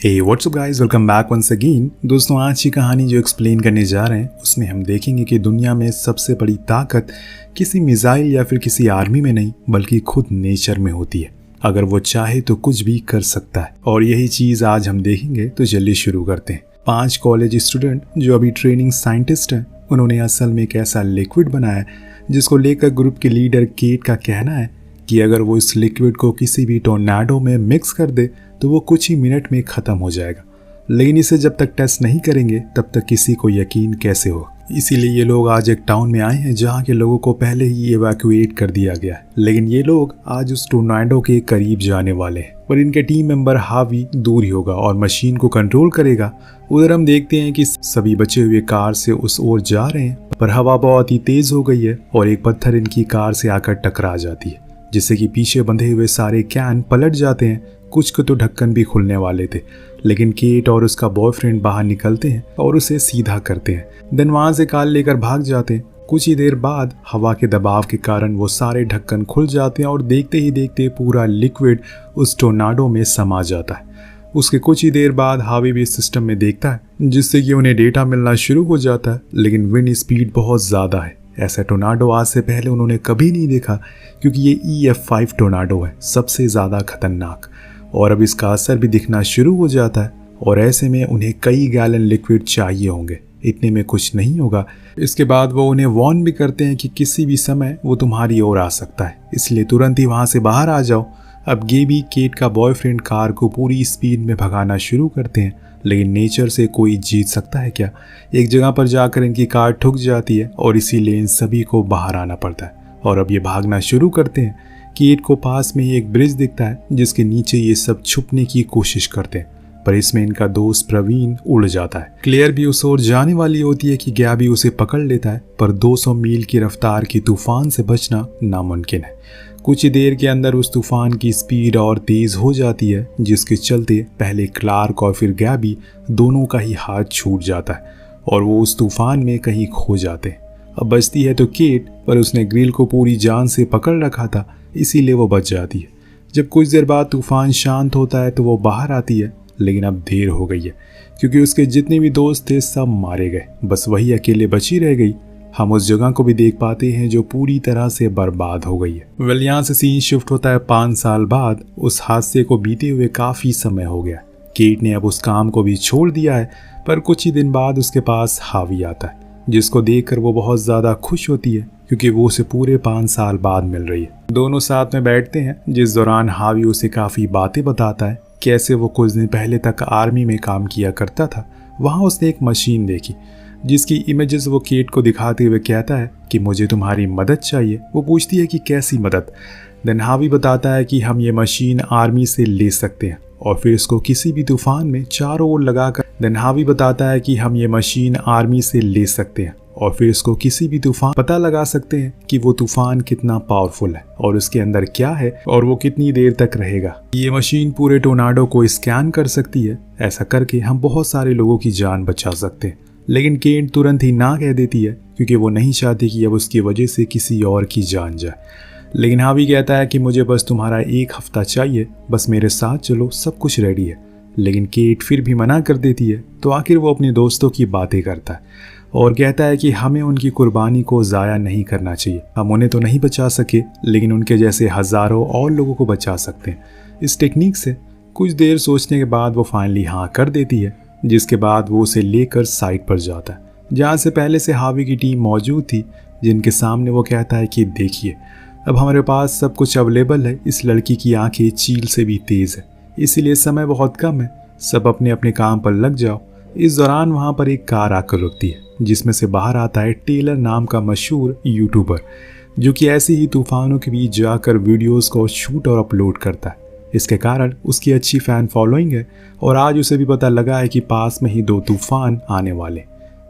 हे what's up guys, welcome back once again. दोस्तों, आज की कहानी जो एक्सप्लेन करने जा रहे हैं उसमें हम देखेंगे कि दुनिया में सबसे बड़ी ताकत किसी मिसाइल या फिर किसी आर्मी में नहीं बल्कि खुद नेचर में होती है। अगर वो चाहे तो कुछ भी कर सकता है और यही चीज़ आज हम देखेंगे। तो जल्दी शुरू करते हैं। 5 कॉलेज स्टूडेंट जो अभी ट्रेनिंग साइंटिस्ट हैं, उन्होंने असल में एक ऐसा लिक्विड बनाया जिसको लेकर ग्रुप के लीडर केट का कहना है कि अगर वो इस लिक्विड को किसी भी टोर्नाडो में मिक्स कर दे तो वो कुछ ही मिनट में ख़त्म हो जाएगा। लेकिन इसे जब तक टेस्ट नहीं करेंगे तब तक किसी को यकीन कैसे हो। इसीलिए ये लोग आज एक टाउन में आए हैं जहाँ के लोगों को पहले ही इवैक्यूएट कर दिया गया है। लेकिन ये लोग आज उस टोर्नाडो के करीब जाने वाले हैं, पर इनके टीम मेंबर हावी दूर ही होगा और मशीन को कंट्रोल करेगा। उधर हम देखते हैं कि सभी बचे हुए कार से उस ओर जा रहे हैं, पर हवा बहुत ही तेज हो गई है और एक पत्थर इनकी कार से आकर टकरा जाती है, जिससे कि पीछे बंधे हुए सारे कैन पलट जाते हैं। कुछ को तो ढक्कन भी खुलने वाले थे, लेकिन केट और उसका बॉयफ्रेंड बाहर निकलते हैं और उसे सीधा करते हैं। देन वहां से कार लेकर भाग जाते हैं। कुछ ही देर बाद हवा के दबाव के कारण वो सारे ढक्कन खुल जाते हैं और देखते ही देखते पूरा लिक्विड उस टोर्नाडो में समा जाता है। उसके कुछ ही देर बाद हावी भी इस सिस्टम में देखता है, जिससे कि उन्हें डेटा मिलना शुरू हो जाता है। लेकिन विंड स्पीड बहुत ज़्यादा है। ऐसा टोर्नाडो आज से पहले उन्होंने कभी नहीं देखा, क्योंकि ये EF5 टोर्नाडो है, सबसे ज़्यादा खतरनाक। और अब इसका असर भी दिखना शुरू हो जाता है और ऐसे में उन्हें कई गैलन लिक्विड चाहिए होंगे। इतने में कुछ नहीं होगा। इसके बाद वो उन्हें वार्न भी करते हैं कि किसी भी समय वो तुम्हारी ओर आ सकता है, इसलिए तुरंत ही वहाँ से बाहर आ जाओ। अब गेबी, केट का बॉयफ्रेंड, कार को पूरी स्पीड में भगाना शुरू करते हैं। लेकिन नेचर से कोई जीत सकता है क्या? एक जगह पर जाकर इनकी कार ठुक जाती है और इसीलिए इन सभी को बाहर आना पड़ता है और अब ये भागना शुरू करते हैं। केट को पास में ही एक ब्रिज दिखता है जिसके नीचे ये सब छुपने की कोशिश करते हैं, पर इसमें इनका दोस्त प्रवीण उड़ जाता है। क्लेयर भी उस ओर जाने वाली होती है कि गैबी उसे पकड़ लेता है, पर 200 मील की रफ्तार की तूफान से बचना नामुमकिन है। कुछ ही देर के अंदर उस तूफान की स्पीड और तेज हो जाती है, जिसके चलते पहले क्लार्क और फिर गैबी दोनों का ही हाथ छूट जाता है और वो उस तूफान में कहीं खो जाते हैं। अब बचती है तो केट, पर उसने ग्रिल को पूरी जान से पकड़ रखा था, इसीलिए वो बच जाती है। जब कुछ देर बाद तूफान शांत होता है तो वो बाहर आती है, लेकिन अब देर हो गई है, क्योंकि उसके जितने भी दोस्त थे सब मारे गए। बस वही अकेले बची रह गई। हम उस जगह को भी देख पाते हैं जो पूरी तरह से बर्बाद हो गई है। यहाँ से सीन शिफ्ट होता है 5 साल बाद। उस हादसे को बीते हुए काफ़ी समय हो गया। केट ने अब उस काम को भी छोड़ दिया है, पर कुछ ही दिन बाद उसके पास हावी आता है, जिसको देखकर वो बहुत ज़्यादा खुश होती है, क्योंकि वो उसे पूरे 5 साल बाद मिल रही है। दोनों साथ में बैठते हैं, जिस दौरान हावी उसे काफ़ी बातें बताता है, कैसे वो कुछ दिन पहले तक आर्मी में काम किया करता था। वहाँ उसने एक मशीन देखी जिसकी इमेजेस वो केट को दिखाते हुए कहता है कि मुझे तुम्हारी मदद चाहिए। वो पूछती है कि कैसी मदद। देन हावी बताता है कि हम ये मशीन आर्मी से ले सकते हैं और फिर इसको किसी भी तूफान में चारों ओर लगाकर और फिर इसको किसी भी तूफान पता लगा सकते हैं कि वो तूफान कितना पावरफुल है और उसके अंदर क्या है और वो कितनी देर तक रहेगा। ये मशीन पूरे टोर्नाडो को स्कैन कर सकती है। ऐसा करके हम बहुत सारे लोगों की जान बचा सकते हैं। लेकिन केट तुरंत ही ना कह देती है, क्योंकि वो नहीं चाहती कि अब उसकी वजह से किसी और की जान जाए। लेकिन हावी कहता है कि मुझे बस तुम्हारा 1 हफ्ता चाहिए, बस मेरे साथ चलो, सब कुछ रेडी है। लेकिन केट फिर भी मना कर देती है। तो आखिर वो अपने दोस्तों की बातें करता है और कहता है कि हमें उनकी कुर्बानी को ज़ाया नहीं करना चाहिए। हम उन्हें तो नहीं बचा सके, लेकिन उनके जैसे हज़ारों और लोगों को बचा सकते हैं इस टेक्निक से। कुछ देर सोचने के बाद वो फाइनली हाँ कर देती है, जिसके बाद वो उसे लेकर साइट पर जाता है, जहाँ से पहले से हावी की टीम मौजूद थी, जिनके सामने वो कहता है कि देखिए, अब हमारे पास सब कुछ अवेलेबल है। इस लड़की की आंखें चील से भी तेज़ है, इसीलिए समय बहुत कम है, सब अपने अपने काम पर लग जाओ। इस दौरान वहाँ पर एक कार आकर रुकती है, जिसमें से बाहर आता है टेलर नाम का मशहूर यूट्यूबर, जो कि ऐसे ही तूफानों के बीच जाकर वीडियोस को शूट और अपलोड करता है। इसके कारण उसकी अच्छी फ़ैन फॉलोइंग है और आज उसे भी पता लगा है कि पास में ही 2 तूफान आने वाले,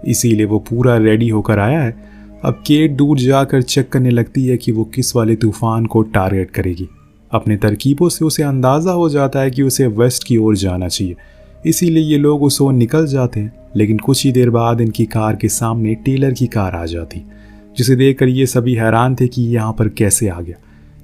इसीलिए वो पूरा रेडी होकर आया है। अब केट दूर जाकर चेक करने लगती है कि वो किस वाले तूफान को टारगेट करेगी। अपने तरकीबों से उसे अंदाज़ा हो जाता है कि उसे वेस्ट की ओर जाना चाहिए, इसीलिए ये लोग उस ओर निकल जाते हैं। लेकिन कुछ ही देर बाद इनकी कार के सामने टेलर की कार आ जाती, जिसे देखकर ये सभी हैरान थे कि यहाँ पर कैसे आ गया।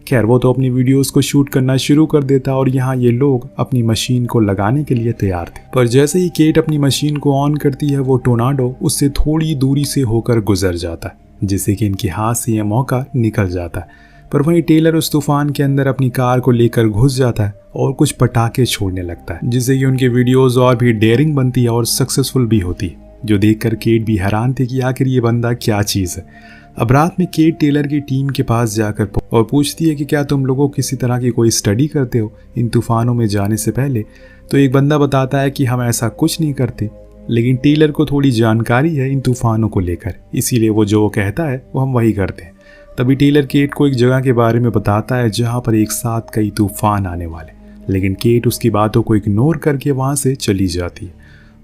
खैर वो तो अपनी वीडियोस को शूट करना शुरू कर देता और यहाँ ये लोग अपनी मशीन को लगाने के लिए तैयार थे। पर जैसे ही केट अपनी मशीन को ऑन करती है वो टोर्नाडो उससे थोड़ी दूरी से होकर गुजर जाता है, जिससे कि इनके हाथ से यह मौका निकल जाता है। पर वहीं टेलर उस तूफान के अंदर अपनी कार को लेकर घुस जाता है और कुछ पटाखे छोड़ने लगता है, जिससे कि उनके वीडियोस और भी डेयरिंग बनती है और सक्सेसफुल भी होती है, जो देखकर केट भी हैरान थी कि आखिर ये बंदा क्या चीज़ है। अब रात में केट टेलर की टीम के पास जाकर और पूछती है कि क्या तुम लोगों किसी तरह की कोई स्टडी करते हो इन तूफानों में जाने से पहले। तो एक बंदा बताता है कि हम ऐसा कुछ नहीं करते, लेकिन टेलर को थोड़ी जानकारी है इन तूफानों को लेकर, इसीलिए वो जो कहता है वो हम वही करते हैं। तभी टेलर केट को एक जगह के बारे में बताता है जहाँ पर एक साथ कई तूफान आने वाले, लेकिन केट उसकी बातों को इग्नोर करके वहाँ से चली जाती है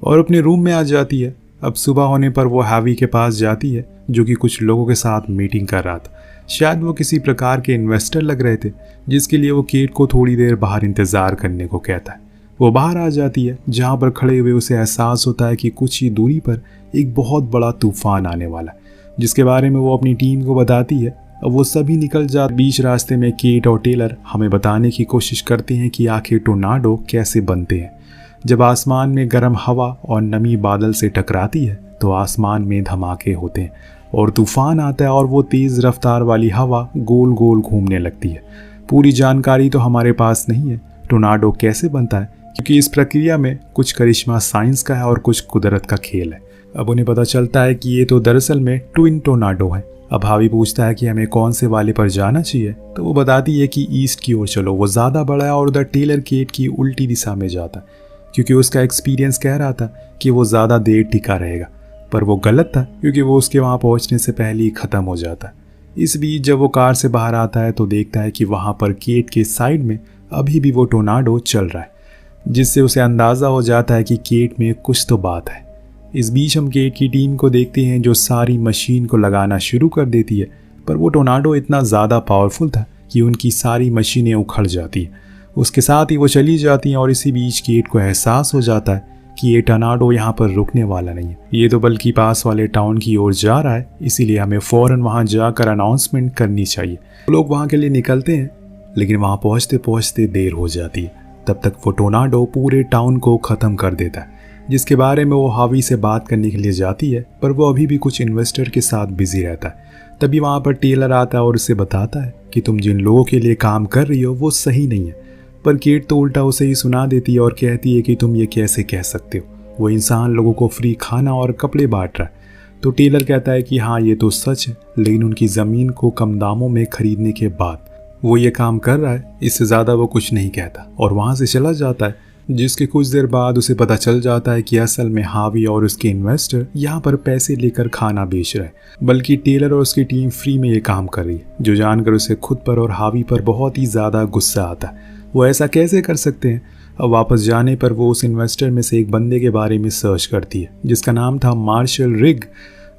और अपने रूम में आ जाती है। अब सुबह होने पर वो हैवी के पास जाती है, जो कि कुछ लोगों के साथ मीटिंग कर रहा था। शायद वो किसी प्रकार के इन्वेस्टर लग रहे थे, जिसके लिए वो केट को थोड़ी देर बाहर इंतज़ार करने को कहता है। वो बाहर आ जाती है, जहाँ पर खड़े हुए उसे एहसास होता है कि कुछ ही दूरी पर एक बहुत बड़ा तूफान आने वाला है, जिसके बारे में वो अपनी टीम को बताती है। अब वो सभी निकल जाते। बीच रास्ते में केट और टेलर हमें बताने की कोशिश करते हैं कि आखिर टोर्नाडो कैसे बनते हैं। जब आसमान में गर्म हवा और नमी बादल से टकराती है तो आसमान में धमाके होते हैं और तूफान आता है और वो तेज़ रफ्तार वाली हवा गोल गोल घूमने लगती है। पूरी जानकारी तो हमारे पास नहीं है टोर्नाडो कैसे बनता है, क्योंकि इस प्रक्रिया में कुछ करिश्मा साइंस का है और कुछ कुदरत का खेल है। अब उन्हें पता चलता है कि ये तो दरअसल में ट्विन टोर्नाडो है। अब हावी पूछता है कि हमें कौन से वाले पर जाना चाहिए, तो वो बताती है कि ईस्ट की ओर चलो, वो ज़्यादा बड़ा है। और उधर टेलर केट की उल्टी दिशा में जाता है, क्योंकि उसका एक्सपीरियंस कह रहा था कि वो ज़्यादा देर टिका रहेगा, पर वो गलत था क्योंकि वो उसके वहाँ पहुँचने से पहले ही ख़त्म हो जाता है। इस बीच जब वो कार से बाहर आता है तो देखता है कि वहाँ पर केट के साइड में अभी भी वो टोर्नाडो चल रहा है, जिससे उसे अंदाज़ा हो जाता है कि केट में कुछ तो बात है। इस बीच हम केट की टीम को देखते हैं जो सारी मशीन को लगाना शुरू कर देती है, पर वो टोर्नाडो इतना ज़्यादा पावरफुल था कि उनकी सारी मशीनें उखड़ जाती हैं। उसके साथ ही वो चली जाती हैं और इसी बीच केट को एहसास हो जाता है कि ये टोर्नाडो यहाँ पर रुकने वाला नहीं है, ये तो बल्कि पास वाले टाउन की ओर जा रहा है, इसीलिए हमें फ़ौरन वहाँ जाकर अनाउंसमेंट करनी चाहिए। लोग वहाँ के लिए निकलते हैं, लेकिन वहाँ पहुँचते पहुँचते देर हो जाती है। तब तक वो टोर्नाडो पूरे टाउन को ख़त्म कर देता है, जिसके बारे में वो हावी से बात करने के लिए जाती है, पर वो अभी भी कुछ इन्वेस्टर के साथ बिजी रहता है। तभी वहाँ पर टेलर आता है और उसे बताता है कि तुम जिन लोगों के लिए काम कर रही हो वो सही नहीं है। पर केट तो उल्टा उसे ही सुना देती है और कहती है कि तुम ये कैसे कह सकते हो, वो इंसान लोगों को फ्री खाना और कपड़े बांट रहा है। तो टेलर कहता है कि हाँ ये तो सच है, लेकिन उनकी ज़मीन को कम दामों में खरीदने के बाद वो ये काम कर रहा है, इससे ज़्यादा वो कुछ नहीं कहता और वहाँ से चला जाता है। जिसके कुछ देर बाद उसे पता चल जाता है कि असल में हावी और उसके इन्वेस्टर यहाँ पर पैसे लेकर खाना बेच रहे हैं, बल्कि टेलर और उसकी टीम फ्री में ये काम कर रही है, जो जानकर उसे खुद पर और हावी पर बहुत ही ज़्यादा गुस्सा आता है। वो ऐसा कैसे कर सकते हैं। अब वापस जाने पर वो उस इन्वेस्टर में से एक बंदे के बारे में सर्च करती है, जिसका नाम था मार्शल रिग।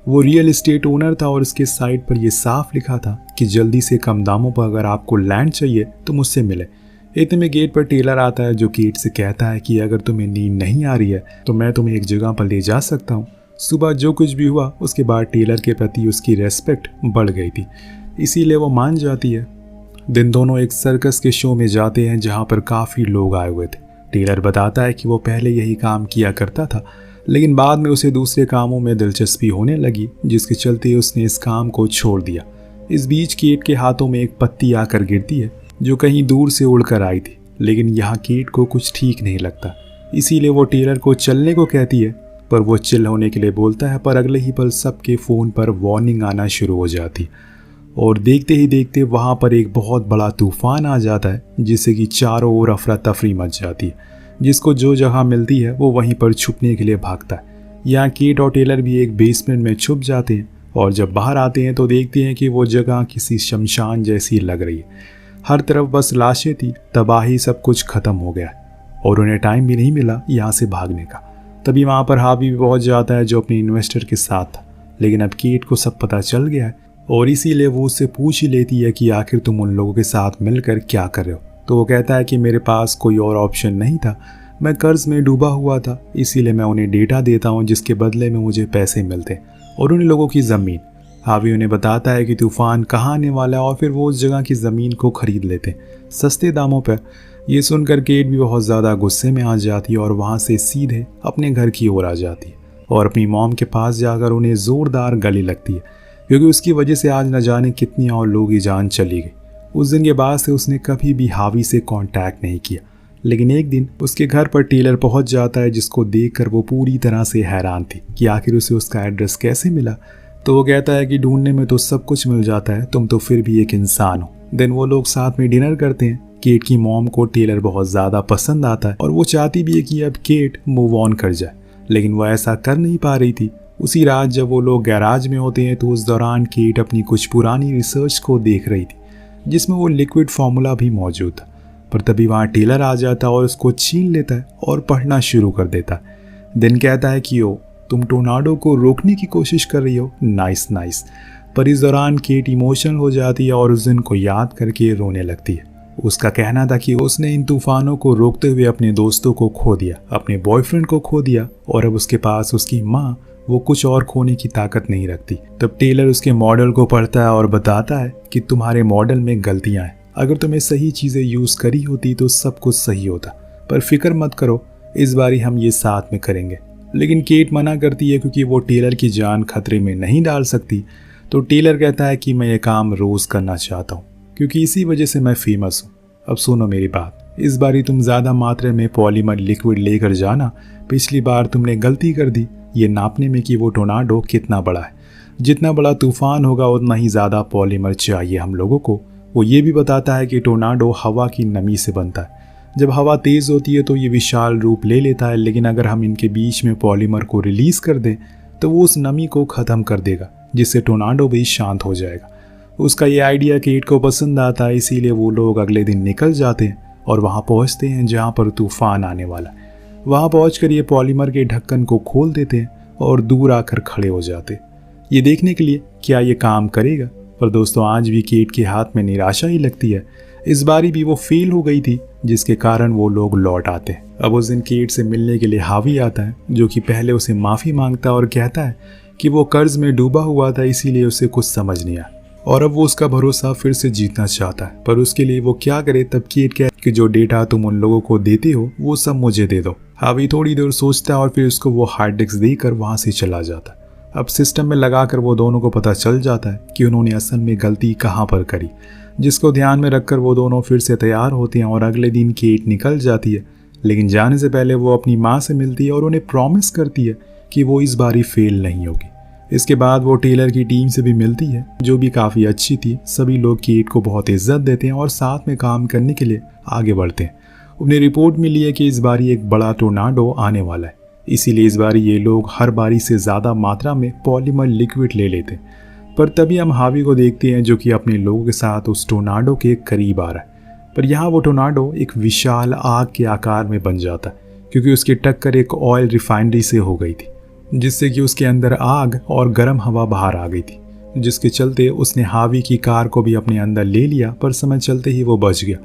वो रियल एस्टेट ओनर था और उसके साइट पर यह साफ लिखा था कि जल्दी से कम दामों पर अगर आपको लैंड चाहिए तो मुझसे मिले। इतने में गेट पर टेलर आता है, जो गेट से कहता है कि अगर तुम्हें नींद नहीं आ रही है तो मैं तुम्हें एक जगह पर ले जा सकता हूँ। सुबह जो कुछ भी हुआ उसके बाद टेलर के प्रति उसकी रेस्पेक्ट बढ़ गई थी, इसीलिए वो मान जाती है। दिन दोनों एक सर्कस के शो में जाते हैं जहाँ पर काफ़ी लोग आए हुए थे। टेलर बताता है कि वो पहले यही काम किया करता था, लेकिन बाद में उसे दूसरे कामों में दिलचस्पी होने लगी, जिसके चलते उसने इस काम को छोड़ दिया। इस बीच केट के हाथों में एक पत्ती आकर गिरती है जो कहीं दूर से उड़कर आई थी, लेकिन यहाँ केट को कुछ ठीक नहीं लगता, इसीलिए वो टेलर को चलने को कहती है, पर वो चिल होने के लिए बोलता है। पर अगले ही पल सबके फ़ोन पर वार्निंग आना शुरू हो जाती और देखते ही देखते वहाँ पर एक बहुत बड़ा तूफान आ जाता है, जिससे कि चारों ओर अफरा तफरी मच जाती है। जिसको जो जगह मिलती है वो वहीं पर छुपने के लिए भागता है। यहाँ केट और टेलर भी एक बेसमेंट में छुप जाते हैं और जब बाहर आते हैं तो देखते हैं कि वो जगह किसी शमशान जैसी लग रही है। हर तरफ बस लाशें थी, तबाही, सब कुछ खत्म हो गया और उन्हें टाइम भी नहीं मिला यहाँ से भागने का। तभी वहाँ पर हावी भी पहुँच जाता है जो अपने इन्वेस्टर के साथ था, लेकिन अब केट को सब पता चल गया है और इसीलिए वो उससे पूछ ही लेती है कि आखिर तुम उन लोगों के साथ मिलकर क्या कर रहे हो। तो वो कहता है कि मेरे पास कोई और ऑप्शन नहीं था, मैं कर्ज में डूबा हुआ था, इसीलिए मैं उन्हें डेटा देता हूँ जिसके बदले में मुझे पैसे मिलते हैं और उन लोगों की ज़मीन। हावी उन्हें बताता है कि तूफान कहाँ आने वाला है और फिर वो उस जगह की ज़मीन को खरीद लेते हैं सस्ते दामों पर। ये सुनकर केट भी बहुत ज़्यादा गुस्से में आ जाती है और वहाँ से सीधे अपने घर की ओर आ जाती है और अपनी मॉम के पास जाकर उन्हें ज़ोरदार गले लगती है, क्योंकि उसकी वजह से आज न जाने कितनी और लोगों की जान चली गई। उस दिन के बाद से उसने कभी भी हावी से कांटेक्ट नहीं किया, लेकिन एक दिन उसके घर पर टेलर पहुंच जाता है, जिसको देखकर वो पूरी तरह से हैरान थी कि आखिर उसे उसका एड्रेस कैसे मिला। तो वो कहता है कि ढूंढने में तो सब कुछ मिल जाता है, तुम तो फिर भी एक इंसान हो। देन वो लोग साथ में डिनर करते हैं। केट की मॉम को टेलर बहुत ज़्यादा पसंद आता है और वो चाहती भी है कि अब केट मूव ऑन कर जाए, लेकिन वो ऐसा कर नहीं पा रही थी। उसी रात जब वो लोग गैराज में होते हैं तो उस दौरान केट अपनी कुछ पुरानी रिसर्च को देख रही थी, जिसमें वो लिक्विड फार्मूला भी मौजूद था। पर तभी वहाँ टेलर आ जाता है और उसको छीन लेता है और पढ़ना शुरू कर देता है। दिन कहता है कि ओ तुम टोर्नाडो को रोकने की कोशिश कर रही हो, नाइस नाइस। पर इस दौरान केट इमोशनल हो जाती है और उस दिन को याद करके रोने लगती है। उसका कहना था कि उसने इन तूफानों को रोकते हुए अपने दोस्तों को खो दिया, अपने बॉयफ्रेंड को खो दिया और अब उसके पास उसकी माँ वो कुछ और खोने की ताकत नहीं रखती। तब टेलर उसके मॉडल को पढ़ता है और बताता है कि तुम्हारे मॉडल में गलतियाँ हैं, अगर तुम्हें सही चीज़ें यूज़ करी होती तो सब कुछ सही होता। पर फिक्र मत करो, इस बारी हम ये साथ में करेंगे। लेकिन केट मना करती है क्योंकि वो टेलर की जान खतरे में नहीं डाल सकती। तो टेलर कहता है कि मैं ये काम रोज़ करना चाहता हूँ क्योंकि इसी वजह से मैं फेमस हूँ। अब सुनो मेरी बात, इस बारी तुम ज़्यादा मात्रा में पॉलीमर लिक्विड लेकर जाना। पिछली बार तुमने गलती कर दी ये नापने में कि वो टोर्नाडो कितना बड़ा है। जितना बड़ा तूफान होगा उतना ही ज़्यादा पॉलीमर चाहिए हम लोगों को। वो ये भी बताता है कि टोर्नाडो हवा की नमी से बनता है। जब हवा तेज़ होती है तो ये विशाल रूप ले लेता है, लेकिन अगर हम इनके बीच में पॉलीमर को रिलीज़ कर दें तो वो उस नमी को ख़त्म कर देगा, जिससे टोर्नाडो भी शांत हो जाएगा। उसका ये आइडिया केट को पसंद आता है, इसीलिए वो लोग अगले दिन निकल जाते हैं और वहाँ पहुँचते हैं जहाँ पर तूफान आने वाला है। वहाँ पहुँचकर ये पॉलीमर के ढक्कन को खोल देते हैं और दूर आकर खड़े हो जाते, ये देखने के लिए क्या ये काम करेगा। पर दोस्तों आज भी केट के हाथ में निराशा ही लगती है। इस बारी भी वो फेल हो गई थी, जिसके कारण वो लोग लौट आते हैं। अब उस दिन केट से मिलने के लिए हावी आता है, जो कि पहले उसे माफ़ी मांगता है और कहता है कि वो कर्ज में डूबा हुआ था, इसीलिए उसे कुछ समझ नहीं आया और अब वो उसका भरोसा फिर से जीतना चाहता है। पर उसके लिए वो क्या करे। तब केट कहती कि जो डेटा तुम उन लोगों को देते हो वो सब मुझे दे दो। हावी थोड़ी देर सोचता है और फिर उसको वो हार्ड डिस्क देकर वहाँ से चला जाता है। अब सिस्टम में लगाकर वो दोनों को पता चल जाता है कि उन्होंने असल में गलती कहाँ पर करी, जिसको ध्यान में रखकर वो दोनों फिर से तैयार होते हैं और अगले दिन केट निकल जाती है। लेकिन जाने से पहले वो अपनी माँ से मिलती है और उन्हें प्रॉमिस करती है कि वो इस बारी फेल नहीं होगी। इसके बाद वो टेलर की टीम से भी मिलती है, जो भी काफ़ी अच्छी थी। सभी लोग केट को बहुत इज्जत देते हैं और साथ में काम करने के लिए आगे बढ़ते हैं। उन्हें रिपोर्ट मिली है कि इस बारी एक बड़ा टोर्नाडो आने वाला है, इसीलिए इस बारी ये लोग हर बारी से ज़्यादा मात्रा में पॉलीमर लिक्विड ले लेते हैं। पर तभी हम हावी को देखते हैं, जो कि अपने लोगों के साथ उस टोर्नाडो के करीब आ रहा है। पर यहाँ वो टोर्नाडो एक विशाल आग के आकार में बन जाता है, क्योंकि उसकी टक्कर एक ऑयल रिफाइनरी से हो गई थी, जिससे कि उसके अंदर आग और गर्म हवा बाहर आ गई थी, जिसके चलते उसने हावी की कार को भी अपने अंदर ले लिया। पर समय चलते ही वो बच गया।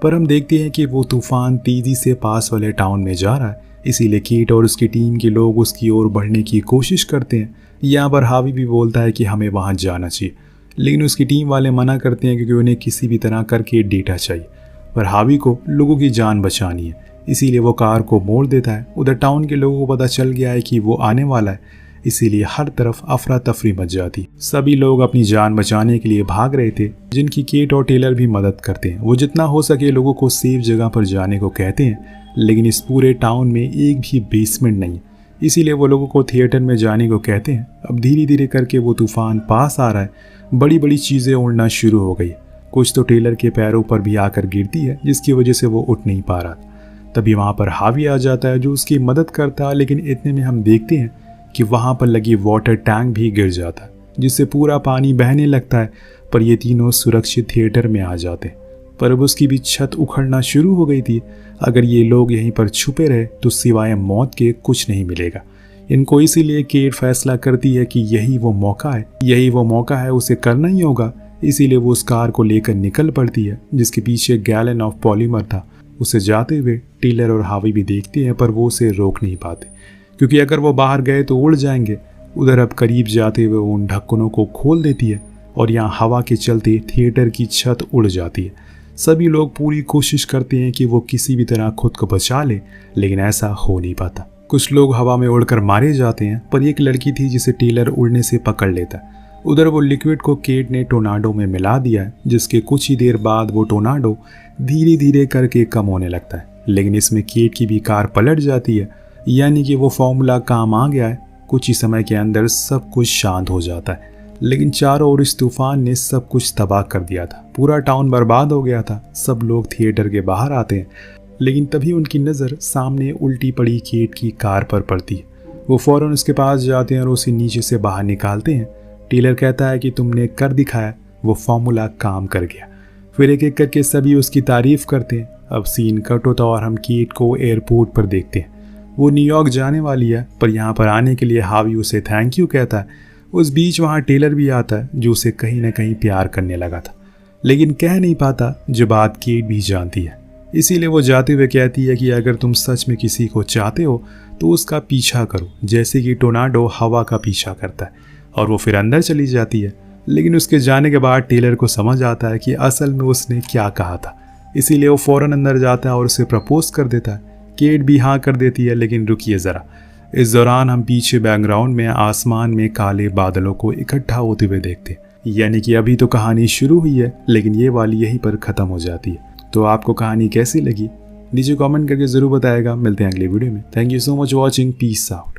पर हम देखते हैं कि वो तूफान तेजी से पास वाले टाउन में जा रहा है, इसीलिए केट और उसकी टीम के लोग उसकी ओर बढ़ने की कोशिश करते हैं। यहाँ पर हावी भी बोलता है कि हमें वहाँ जाना चाहिए, लेकिन उसकी टीम वाले मना करते हैं क्योंकि उन्हें किसी भी तरह करके डेटा चाहिए। पर हावी को लोगों की जान बचानी है, इसीलिए वो कार को मोड़ देता है। उधर टाउन के लोगों को पता चल गया है कि वो आने वाला है, इसीलिए हर तरफ अफरा तफरी मच जाती। सभी लोग अपनी जान बचाने के लिए भाग रहे थे, जिनकी केट और टेलर भी मदद करते हैं। वो जितना हो सके लोगों को सेफ जगह पर जाने को कहते हैं, लेकिन इस पूरे टाउन में एक भी बेसमेंट नहीं है, इसीलिए वो लोगों को थिएटर में जाने को कहते हैं। अब धीरे धीरे करके वो तूफान पास आ रहा है, बड़ी बड़ी चीज़ें उड़ना शुरू हो गई। कुछ तो टेलर के पैरों पर भी आकर गिरती है, जिसकी वजह से वो उठ नहीं पा रहा। तभी वहाँ पर हावी आ जाता है, जो उसकी मदद करता है। लेकिन इतने में हम देखते हैं कि वहाँ पर लगी वाटर टैंक भी गिर जाता है, जिससे पूरा पानी बहने लगता है। पर ये तीनों सुरक्षित थिएटर में आ जाते हैं। पर अब उसकी भी छत उखड़ना शुरू हो गई थी। अगर ये लोग यहीं पर छुपे रहे तो सिवाय मौत के कुछ नहीं मिलेगा इनको। इसीलिए केट फैसला करती है कि यही वो मौका है, उसे करना ही होगा। इसीलिए वो उस कार को लेकर निकल पड़ती है, जिसके पीछे गैलन ऑफ पॉलीमर था। उसे जाते हुए टेलर और हावी भी देखते हैं, पर वो उसे रोक नहीं पाते, क्योंकि अगर वो बाहर गए तो उड़ जाएंगे उधर अब करीब जाते हुए उन ढक्कनों को खोल देती है और यहाँ हवा के चलते थिएटर की छत उड़ जाती है। सभी लोग पूरी कोशिश करते हैं कि वो किसी भी तरह खुद को बचा ले, लेकिन ऐसा हो नहीं पाता। कुछ लोग हवा में उड़कर मारे जाते हैं, पर एक लड़की थी जिसे टेलर उड़ने से पकड़ लेता है। उधर वो लिक्विड को केट ने टोर्नाडो में मिला दिया है, जिसके कुछ ही देर बाद वो टोर्नाडो धीरे धीरे करके कम होने लगता है। लेकिन इसमें केट की भी कार पलट जाती है, यानी कि वो फॉर्मूला काम आ गया है। कुछ ही समय के अंदर सब कुछ शांत हो जाता है, लेकिन चारों ओर इस तूफान ने सब कुछ तबाह कर दिया था। पूरा टाउन बर्बाद हो गया था। सब लोग थिएटर के बाहर आते हैं, लेकिन तभी उनकी नज़र सामने उल्टी पड़ी केट की कार पर पड़ती है। वो फौरन उसके पास जाते हैं और उसे नीचे से बाहर निकालते हैं। टेलर कहता है कि तुमने कर दिखाया, वो फॉर्मूला काम कर गया। फिर एक एक करके सभी उसकी तारीफ करते हैं। अब सीन कट होता और हम केट को एयरपोर्ट पर देखते हैं। वो न्यूयॉर्क जाने वाली है, पर यहाँ पर आने के लिए हावी उसे थैंक यू कहता है। उस बीच वहाँ टेलर भी आता है, जो उसे कहीं ना कहीं प्यार करने लगा था, लेकिन कह नहीं पाता, जो बात केट भी जानती है। इसीलिए वो जाते हुए कहती है कि अगर तुम सच में किसी को चाहते हो तो उसका पीछा करो, जैसे कि टोर्नाडो हवा का पीछा करता है। और वो फिर अंदर चली जाती है। लेकिन उसके जाने के बाद टेलर को समझ आता है कि असल में उसने क्या कहा था। इसीलिए वो फौरन अंदर जाता है और उसे प्रपोज कर देता है। केट भी हाँ कर देती है, लेकिन रुकिए ज़रा। इस दौरान हम पीछे बैकग्राउंड में आसमान में काले बादलों को इकट्ठा होते हुए देखते हैं। यानी कि अभी तो कहानी शुरू हुई है, लेकिन ये वाली यहीं पर ख़त्म हो जाती है। तो आपको कहानी कैसी लगी नीचे कमेंट करके ज़रूर बताएगा। मिलते हैं अगले वीडियो में। Thank you so much watching. Peace out.